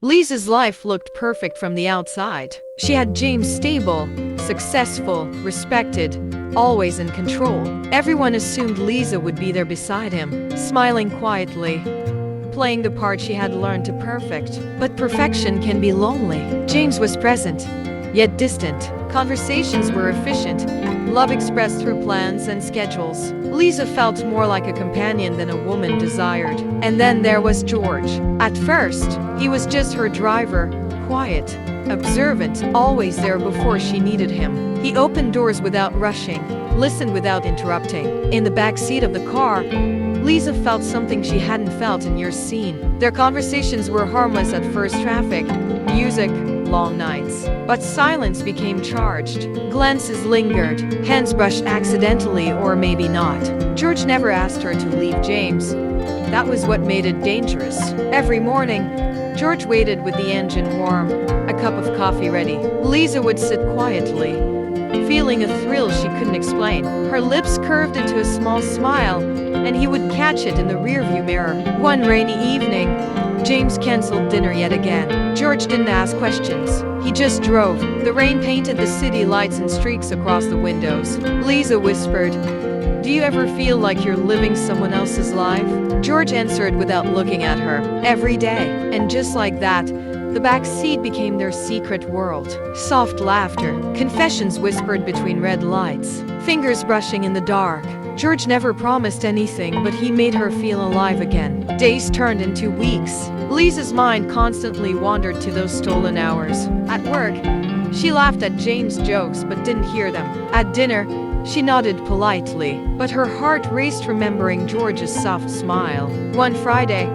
Lisa's life looked perfect from the outside. She had James stable, successful, respected, always in control. Everyone assumed Lisa would be there beside him, smiling quietly, playing the part she had learned to perfect. But perfection can be lonely. James was present, yet distant. Conversations were efficient, love expressed through plans and schedules. Lisa felt more like a companion than a woman desired. And then there was George. At first, he was just her driver, quiet, observant, always there before she needed him. He opened doors without rushing, listened without interrupting. In the back seat of the car, Lisa felt something she hadn't felt in years seen. Their conversations were harmless at first: traffic, music, long nights. But silence became charged. Glances lingered, hands brushed accidentally or maybe not. George never asked her to leave James. That was what made it dangerous. Every morning, George waited with the engine warm, a cup of coffee ready. Lisa would sit quietly, feeling a thrill she couldn't explain. Her lips curved into a small smile, and he would catch it in the rearview mirror. One rainy evening, James canceled dinner yet again. George didn't ask questions. He just drove. The rain painted the city lights in streaks across the windows. Lisa whispered, "Do you ever feel like you're living someone else's life?" George answered without looking at her, "Every day." And just like that, the back seat became their secret world. Soft laughter, confessions whispered between red lights, fingers brushing in the dark. George never promised anything, but he made her feel alive again. Days turned into weeks. Lisa's mind constantly wandered to those stolen hours. At work, she laughed at James' jokes but didn't hear them. At dinner, she nodded politely, but her heart raced remembering George's soft smile. One Friday,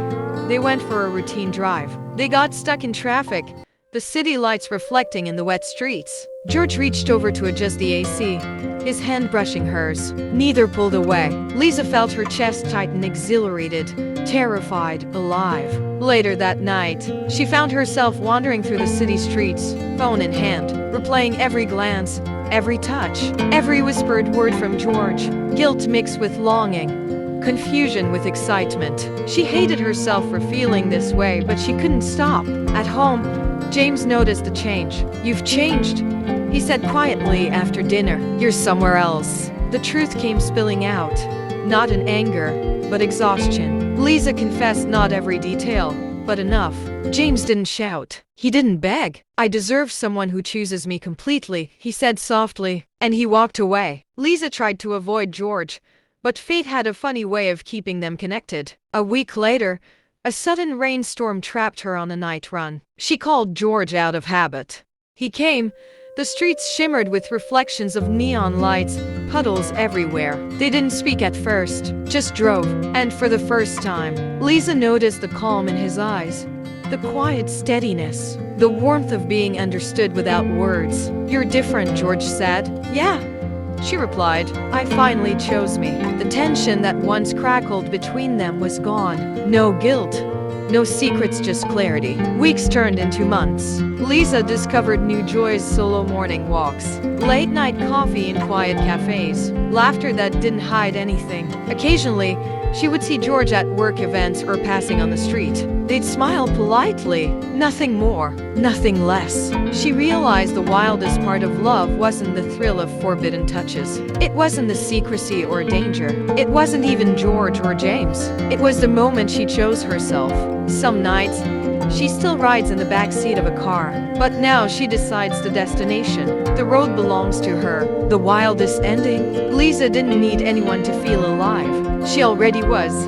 they went for a routine drive. They got stuck in traffic, the city lights reflecting in the wet streets. George reached over to adjust the AC, his hand brushing hers. Neither pulled away. Lisa felt her chest tighten, exhilarated, terrified, alive. Later that night, she found herself wandering through the city streets, phone in hand, replaying every glance, every touch, every whispered word from George. Guilt mixed with longing, confusion with excitement. She hated herself for feeling this way, but she couldn't stop. At home, James noticed the change. "You've changed," he said quietly after dinner. "You're somewhere else." The truth came spilling out, not in anger, but exhaustion. Lisa confessed not every detail, but enough. James didn't shout. He didn't beg. "I deserve someone who chooses me completely," he said softly, and he walked away. Lisa tried to avoid George, but fate had a funny way of keeping them connected. A week later, a sudden rainstorm trapped her on a night run. She called George out of habit. He came. The streets shimmered with reflections of neon lights, puddles everywhere. They didn't speak at first, just drove. And for the first time, Lisa noticed the calm in his eyes, the quiet steadiness, the warmth of being understood without words. "You're different," George said. "Yeah," she replied. "I finally chose me." The tension that once crackled between them was gone. No guilt, no secrets, just clarity. Weeks turned into months. Lisa discovered new joys: solo morning walks, late night coffee in quiet cafes, laughter that didn't hide anything. Occasionally, she would see George at work events or passing on the street. They'd smile politely, nothing more, nothing less. She realized the wildest part of love wasn't the thrill of forbidden touches. It wasn't the secrecy or danger. It wasn't even George or James. It was the moment she chose herself. Some nights, she still rides in the back seat of a car, but now she decides the destination. The road belongs to her. The wildest ending? Lisa didn't need anyone to feel alive. She already was.